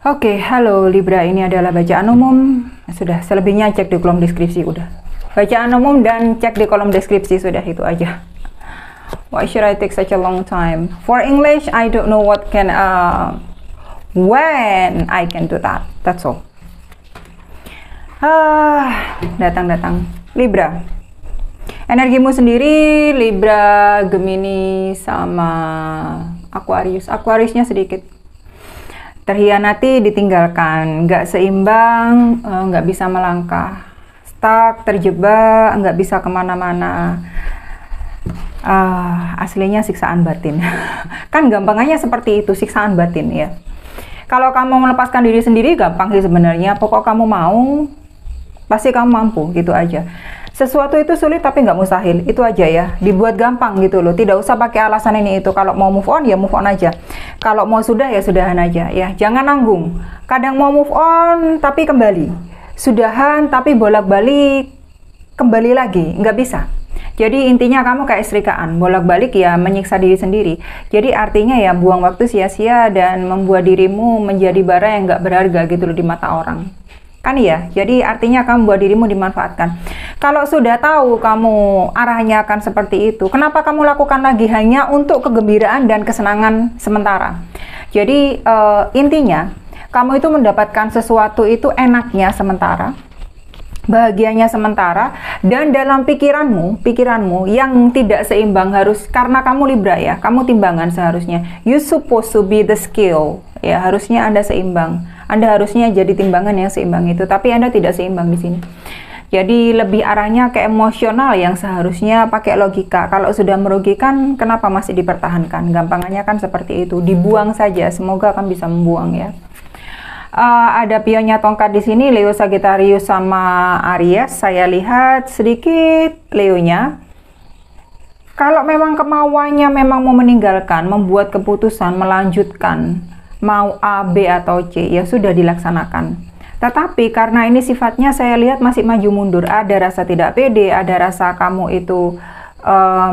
Oke, halo Libra, ini adalah bacaan umum. Sudah, selebihnya cek di kolom deskripsi udah. Bacaan umum dan cek di kolom deskripsi sudah, itu aja. Why should I take such a long time? For English, I don't know when I can do that. That's all. Datang Libra. Energimu sendiri Libra, Gemini sama Aquarius. Aquariusnya sedikit terhianati, ditinggalkan, nggak seimbang, nggak bisa melangkah, stuck, terjebak, nggak bisa kemana-mana. Aslinya siksaan batin. Kan gampangannya seperti itu, siksaan batin ya. Kalau kamu melepaskan diri sendiri gampang sih sebenarnya. Pokok kamu mau, pasti kamu mampu, gitu aja. Sesuatu itu sulit tapi nggak mustahil, itu aja ya, dibuat gampang gitu loh, tidak usah pakai alasan ini itu. Kalau mau move on ya move on aja, kalau mau sudah ya sudahan aja ya, jangan nanggung. Kadang mau move on tapi kembali, sudahan tapi bolak-balik kembali lagi, nggak bisa. Jadi intinya kamu kayak istrikaan, bolak-balik ya menyiksa diri sendiri. Jadi artinya ya buang waktu sia-sia dan membuat dirimu menjadi bara yang nggak berharga gitu loh di mata orang. Kan ya, jadi artinya kamu buat dirimu dimanfaatkan. Kalau sudah tahu kamu arahnya akan seperti itu, kenapa kamu lakukan lagi hanya untuk kegembiraan dan kesenangan sementara? Jadi intinya, kamu itu mendapatkan sesuatu itu enaknya sementara, bahagianya sementara, dan dalam pikiranmu yang tidak seimbang harus, karena kamu Libra ya, kamu timbangan seharusnya. You supposed to be the scale, ya harusnya Anda seimbang. Anda harusnya jadi timbangan yang seimbang itu, tapi Anda tidak seimbang di sini. Jadi lebih arahnya ke emosional yang seharusnya pakai logika. Kalau sudah merugikan, kenapa masih dipertahankan? Gampangannya kan seperti itu, dibuang saja. Semoga akan bisa membuang ya. Ada pionnya tongkat di sini, Leo, Sagittarius sama Aries. Saya lihat sedikit Leonya. Kalau memang kemauannya memang mau meninggalkan, membuat keputusan, melanjutkan, mau A, B, atau C, ya sudah dilaksanakan. Tetapi karena ini sifatnya saya lihat masih maju mundur, ada rasa tidak pede, ada rasa kamu itu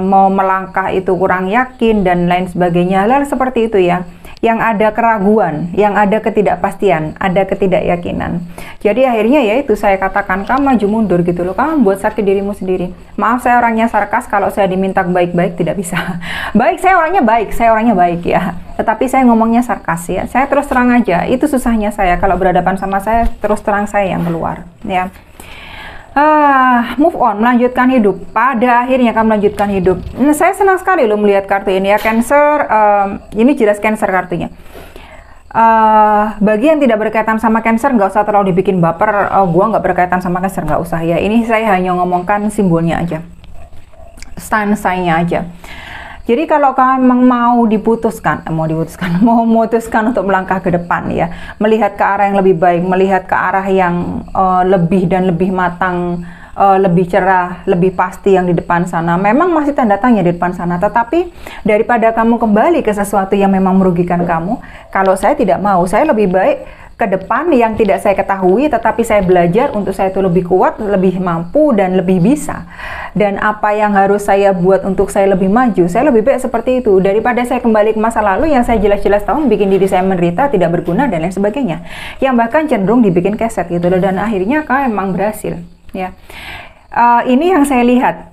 mau melangkah itu kurang yakin dan lain sebagainya, hal seperti itu ya. Yang ada keraguan, yang ada ketidakpastian, ada ketidakyakinan. Jadi akhirnya ya itu saya katakan kamu maju mundur gitu loh, kamu buat sakit dirimu sendiri. Maaf saya orangnya sarkas, kalau saya diminta baik-baik tidak bisa. Baik, saya orangnya baik ya. Tetapi saya ngomongnya sarkas ya. Saya terus terang aja, itu susahnya saya kalau berhadapan sama saya, terus terang saya yang keluar ya. Move on, melanjutkan hidup. Pada akhirnya kamu melanjutkan hidup. Nah, saya senang sekali loh melihat kartu ini ya, Cancer. Ini jelas Cancer kartunya. Bagi yang tidak berkaitan sama Cancer, nggak usah terlalu dibikin baper. Gua nggak berkaitan sama Cancer, nggak usah ya. Ini saya hanya ngomongkan simbolnya aja, sign-nya aja. Jadi kalau kamu memang mau memutuskan untuk melangkah ke depan ya, melihat ke arah yang lebih baik, melihat ke arah yang lebih dan lebih matang, lebih cerah, lebih pasti yang di depan sana. Memang masih tanda tanya di depan sana, tetapi daripada kamu kembali ke sesuatu yang memang merugikan kamu, kalau saya tidak mau, saya lebih baik ke depan yang tidak saya ketahui, tetapi saya belajar untuk saya itu lebih kuat, lebih mampu, dan lebih bisa. Dan apa yang harus saya buat untuk saya lebih maju, saya lebih baik seperti itu, daripada saya kembali ke masa lalu yang saya jelas-jelas tahu bikin diri saya menderita, tidak berguna, dan lain sebagainya. Yang bahkan cenderung dibikin keset gitu loh, dan akhirnya kamu emang berhasil. Ya. Ini yang saya lihat.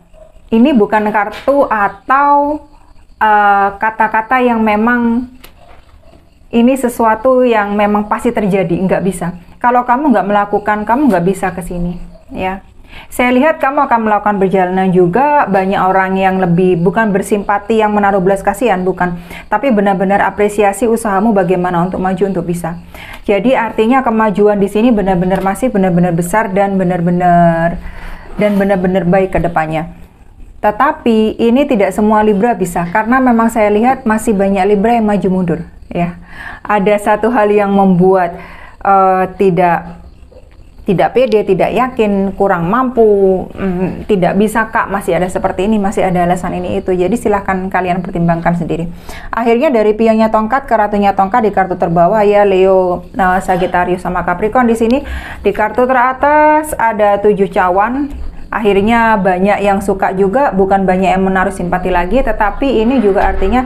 Ini bukan kartu atau kata-kata yang memang ini sesuatu yang memang pasti terjadi, nggak bisa. Kalau kamu nggak melakukan, kamu nggak bisa ke sini, ya. Saya lihat kamu akan melakukan perjalanan juga, banyak orang yang lebih, bukan bersimpati yang menaruh belas kasihan, bukan. Tapi benar-benar apresiasi usahamu bagaimana untuk maju, untuk bisa. Jadi artinya kemajuan di sini benar-benar masih benar-benar besar dan benar-benar baik ke depannya. Tetapi ini tidak semua Libra bisa, karena memang saya lihat masih banyak Libra yang maju mundur. Ya, ada satu hal yang membuat tidak pede, tidak yakin, kurang mampu, tidak bisa Kak, masih ada seperti ini, masih ada alasan ini itu. Jadi silahkan kalian pertimbangkan sendiri. Akhirnya dari pionnya tongkat ke ratunya tongkat di kartu terbawah ya, Leo, Sagittarius sama Capricorn. Di sini di kartu teratas ada 7 cawan. Akhirnya banyak yang suka juga, bukan banyak yang menaruh simpati lagi, tetapi ini juga artinya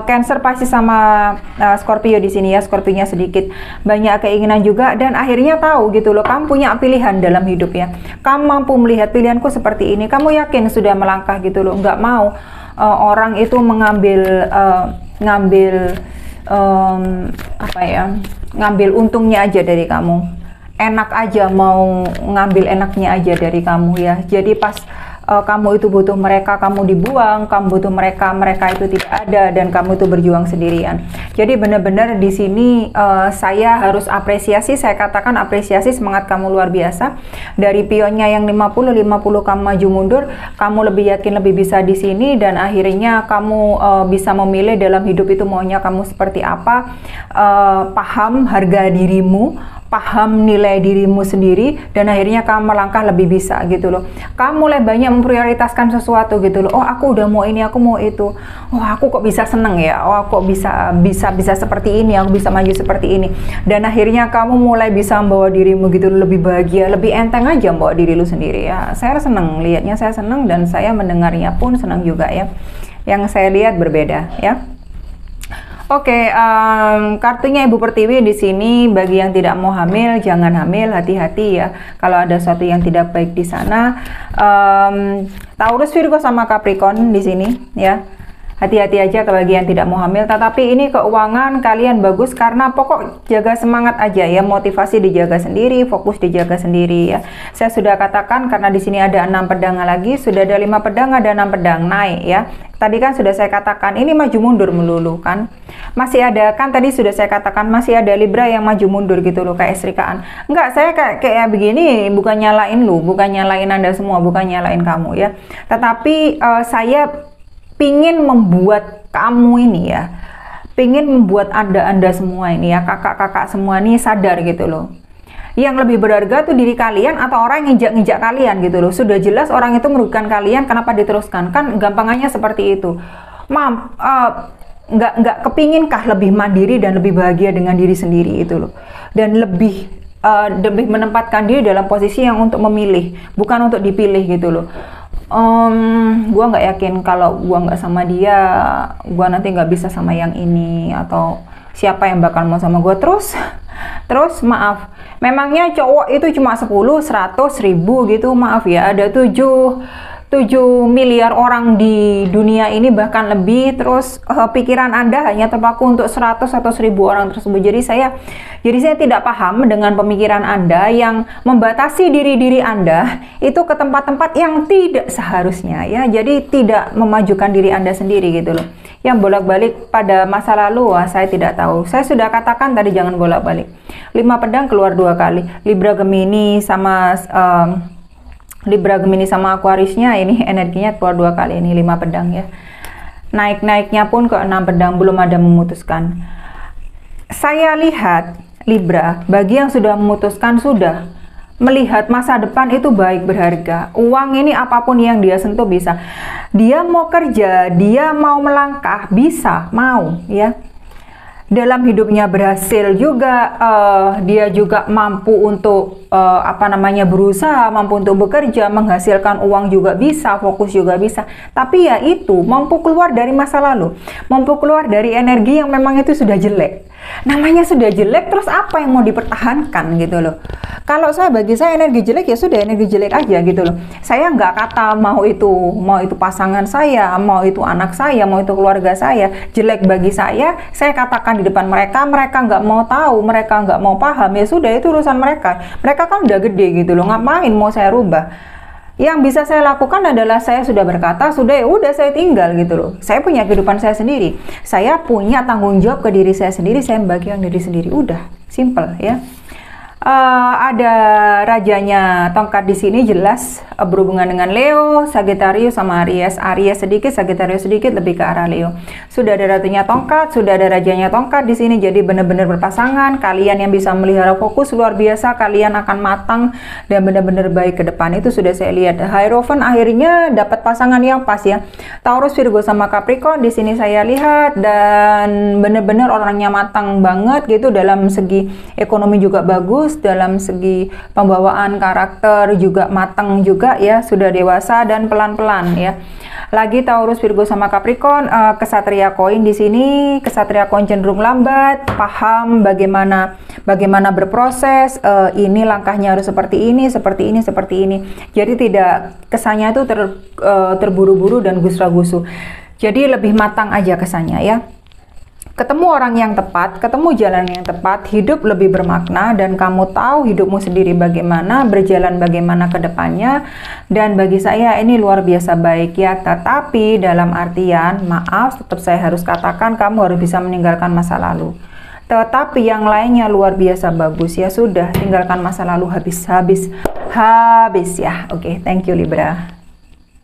Cancer pasti sama Scorpio di sini ya, Scorpio-nya sedikit banyak keinginan juga, dan akhirnya tahu gitu loh, kamu punya pilihan dalam hidup ya. Kamu mampu melihat pilihanku seperti ini, kamu yakin sudah melangkah gitu loh, nggak mau orang itu mengambil ngambil untungnya aja dari kamu, enak aja mau ngambil enaknya aja dari kamu ya. Jadi pas kamu itu butuh mereka, kamu dibuang, kamu butuh mereka, mereka itu tidak ada, dan kamu itu berjuang sendirian. Jadi benar-benar di sini saya harus apresiasi, saya katakan apresiasi, semangat kamu luar biasa. Dari pionnya yang 50 kamu maju mundur, kamu lebih yakin, lebih bisa di sini, dan akhirnya kamu bisa memilih dalam hidup itu maunya kamu seperti apa, paham harga dirimu, paham nilai dirimu sendiri, dan akhirnya kamu melangkah lebih bisa gitu loh. Kamu mulai banyak memprioritaskan sesuatu gitu loh. Oh, aku udah mau ini, aku mau itu. Oh, aku kok bisa seneng ya. Oh, aku kok bisa seperti ini, aku bisa maju seperti ini. Dan akhirnya kamu mulai bisa membawa dirimu gitu loh, lebih bahagia, lebih enteng aja membawa diri lu sendiri ya. Saya seneng lihatnya, saya seneng, dan saya mendengarnya pun senang juga ya. Yang saya lihat berbeda ya. Oke, kartunya Ibu Pertiwi di sini bagi yang tidak mau hamil, jangan hamil, hati-hati ya. Kalau ada sesuatu yang tidak baik di sana, Taurus, Virgo sama Capricorn di sini ya. Hati-hati aja ke bagi yang tidak mau hamil, tetapi ini keuangan kalian bagus karena pokok jaga semangat aja ya, motivasi dijaga sendiri, fokus dijaga sendiri ya. Saya sudah katakan karena di sini ada 6 pedang lagi, sudah ada 5 pedang, ada 6 pedang naik ya. Tadi kan sudah saya katakan ini maju mundur melulu kan. Masih ada kan, tadi sudah saya katakan masih ada Libra yang maju mundur gitu loh, kayak Serikaan. Enggak, saya kayak begini bukan nyalain lu, bukan nyalain Anda semua, bukan nyalain kamu ya. Tetapi saya pingin membuat kamu ini ya, pingin membuat anda semua ini ya, kakak-kakak semua ini sadar gitu loh. Yang lebih berharga tuh diri kalian atau orang yang injak-injak kalian gitu loh. Sudah jelas orang itu merugikan kalian, kenapa diteruskan? Kan gampangannya seperti itu. Nggak kepinginkah lebih mandiri dan lebih bahagia dengan diri sendiri itu loh, dan lebih menempatkan diri dalam posisi yang untuk memilih, bukan untuk dipilih gitu loh. Gua nggak yakin kalau gua nggak sama dia, gua nanti nggak bisa sama yang ini, atau siapa yang bakal mau sama gua terus maaf, memangnya cowok itu cuma 10, 100, 1000 gitu, maaf ya, ada 7 miliar orang di dunia ini bahkan lebih, terus pikiran Anda hanya terpaku untuk 100 atau 1000 orang tersebut. Jadi saya tidak paham dengan pemikiran Anda yang membatasi diri Anda itu ke tempat-tempat yang tidak seharusnya ya. Jadi tidak memajukan diri Anda sendiri gitu loh. Yang bolak-balik pada masa lalu, saya tidak tahu. Saya sudah katakan tadi jangan bolak-balik. 5 pedang keluar 2 kali. Libra Gemini sama Aquariusnya ini energinya keluar 2 kali, ini 5 pedang ya. Naik-naiknya pun ke 6 pedang, belum ada memutuskan. Saya lihat Libra, bagi yang sudah memutuskan, sudah melihat masa depan itu baik, berharga. Uang ini apapun yang dia sentuh bisa. Dia mau kerja, dia mau melangkah, bisa, mau ya. Dalam hidupnya berhasil juga, dia juga mampu untuk berusaha, mampu untuk bekerja, menghasilkan uang juga bisa, fokus juga bisa. Tapi ya itu, mampu keluar dari masa lalu, mampu keluar dari energi yang memang itu sudah jelek. Namanya sudah jelek, terus apa yang mau dipertahankan gitu loh. Kalau bagi saya energi jelek ya sudah, energi jelek aja gitu loh. Saya nggak kata mau itu pasangan saya, mau itu anak saya, mau itu keluarga saya jelek bagi saya katakan di depan mereka nggak mau tahu, mereka nggak mau paham, ya sudah, itu urusan mereka kan udah gede gitu loh, ngapain mau saya rubah. Yang bisa saya lakukan adalah saya sudah berkata, sudah, ya udah, saya tinggal gitu loh. Saya punya kehidupan saya sendiri, saya punya tanggung jawab ke diri saya sendiri, saya membagikan diri sendiri, udah, simple ya. Ada rajanya tongkat di sini jelas berhubungan dengan Leo, Sagittarius sama Aries. Aries sedikit, Sagittarius sedikit, lebih ke arah Leo. Sudah ada ratunya tongkat, sudah ada rajanya tongkat di sini, jadi benar-benar berpasangan. Kalian yang bisa melihara fokus luar biasa, kalian akan matang dan benar-benar baik ke depan. Itu sudah saya lihat. Hierophant akhirnya dapat pasangan yang pas ya. Taurus, Virgo sama Capricorn di sini saya lihat, dan benar-benar orangnya matang banget gitu, dalam segi ekonomi juga bagus, dalam segi pembawaan karakter juga matang juga. juga ya, sudah dewasa dan pelan-pelan ya. Lagi Taurus, Virgo sama Capricorn, kesatria koin di sini, kesatria koin cenderung lambat, paham bagaimana berproses, ini langkahnya harus seperti ini, seperti ini, seperti ini. Jadi tidak kesannya itu terburu-buru dan gusra-gusu. Jadi lebih matang aja kesannya ya. Ketemu orang yang tepat, ketemu jalan yang tepat, hidup lebih bermakna, dan kamu tahu hidupmu sendiri bagaimana, berjalan bagaimana ke depannya. Dan bagi saya ini luar biasa baik ya. Tetapi dalam artian, maaf, tetap saya harus katakan, kamu harus bisa meninggalkan masa lalu. Tetapi yang lainnya luar biasa bagus ya. Sudah, tinggalkan masa lalu, habis ya. Oke, thank you Libra.